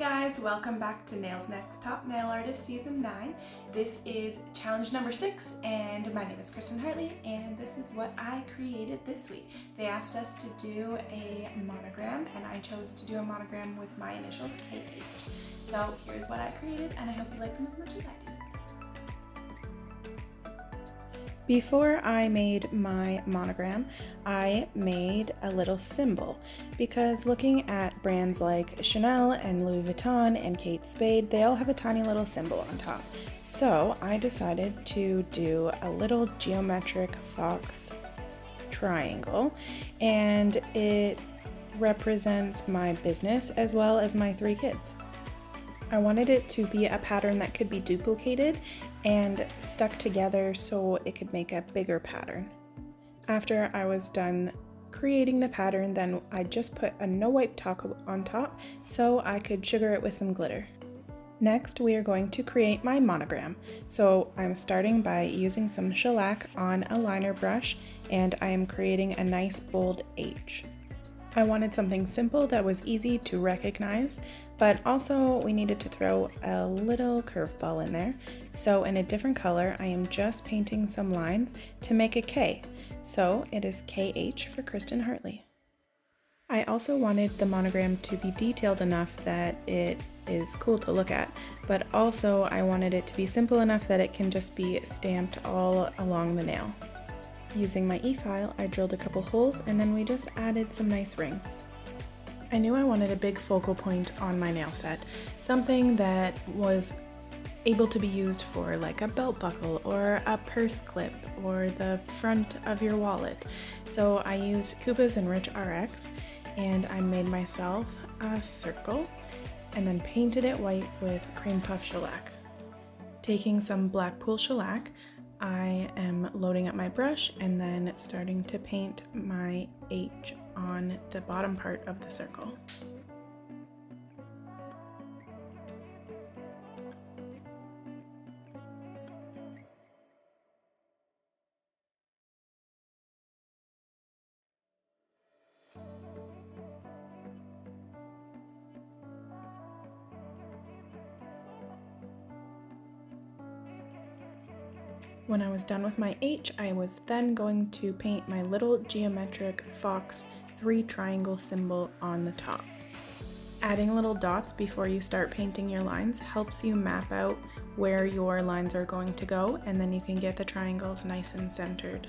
guys, welcome back to Nails Next Top Nail Artist Season 9. This is challenge number 6 and my name is Kristen Hartley and this is what I created this week. They asked us to do a monogram and I chose to do a monogram with my initials KH. So here's what I created and I hope you like them as much as I do. Before I made my monogram, I made a little symbol because looking at brands like Chanel and Louis Vuitton and Kate Spade, they all have a tiny little symbol on top. So I decided to do a little geometric fox triangle, and it represents my business as well as my 3 kids. I wanted it to be a pattern that could be duplicated and stuck together so it could make a bigger pattern. After I was done creating the pattern, then I just put a no wipe top on top so I could sugar it with some glitter. Next, we are going to create my monogram. So I'm starting by using some shellac on a liner brush and I am creating a nice bold H. I wanted something simple that was easy to recognize, but also we needed to throw a little curveball in there. So in a different color, I am just painting some lines to make a K. So it is KH for Kristen Hartley. I also wanted the monogram to be detailed enough that it is cool to look at, but also I wanted it to be simple enough that it can just be stamped all along the nail. Using my e-file, I drilled a couple holes and then we just added some nice rings. I knew I wanted a big focal point on my nail set, something that was able to be used for like a belt buckle or a purse clip or the front of your wallet. So I used KUPA's Enrich RX and I made myself a circle and then painted it white with cream puff shellac. Taking some black pool shellac, I am loading up my brush and then starting to paint my H on the bottom part of the circle. When I was done with my H, I was then going to paint my little geometric fox 3 triangle symbol on the top. Adding little dots before you start painting your lines helps you map out where your lines are going to go, and then you can get the triangles nice and centered.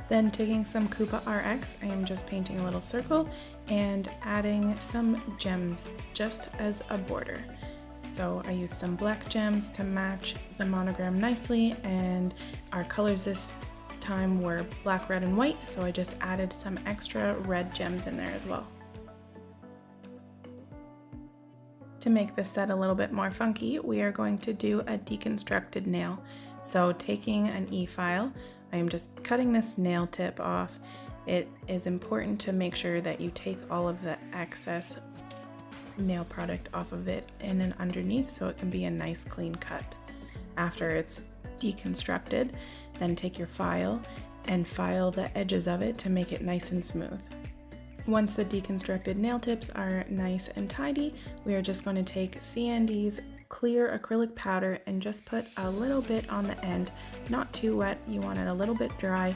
Then taking some KUPA RX, I am just painting a little circle and adding some gems just as a border. So I used some black gems to match the monogram nicely, and our colors this time were black, red, and white, so I just added some extra red gems in there as well. To make this set a little bit more funky, we are going to do a deconstructed nail. So taking an e-file, I am just cutting this nail tip off. It is important to make sure that you take all of the excess nail product off of it in and underneath so it can be a nice clean cut. After it's deconstructed, then take your file and file the edges of it to make it nice and smooth. Once the deconstructed nail tips are nice and tidy, we are just going to take CND's clear acrylic powder and just put a little bit on the end, not too wet, you want it a little bit dry,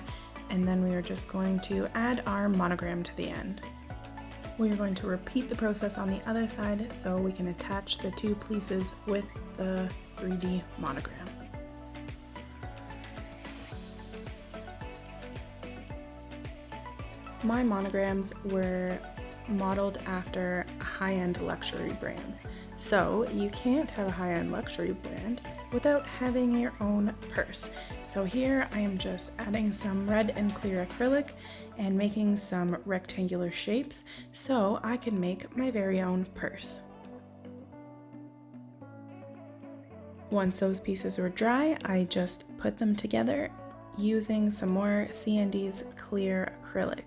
and then we are just going to add our monogram to the end. We are going to repeat the process on the other side so we can attach the 2 pieces with the 3D monogram. My monograms were modeled after high-end luxury brands. So you can't have a high-end luxury brand without having your own purse. So here I am just adding some red and clear acrylic and making some rectangular shapes so I can make my very own purse. Once those pieces were dry, I just put them together using some more CND's clear acrylic.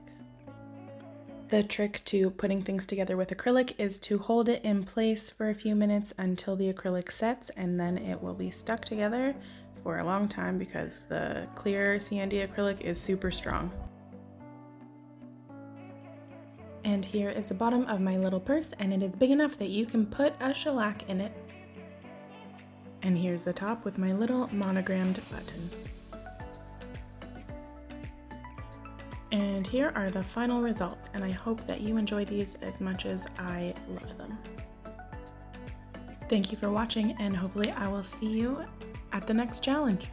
The trick to putting things together with acrylic is to hold it in place for a few minutes until the acrylic sets, and then it will be stuck together for a long time because the clear CND acrylic is super strong. And here is the bottom of my little purse, and it is big enough that you can put a shellac in it. And here's the top with my little monogrammed button. And here are the final results, and I hope that you enjoy these as much as I love them. Thank you for watching, and hopefully I will see you at the next challenge.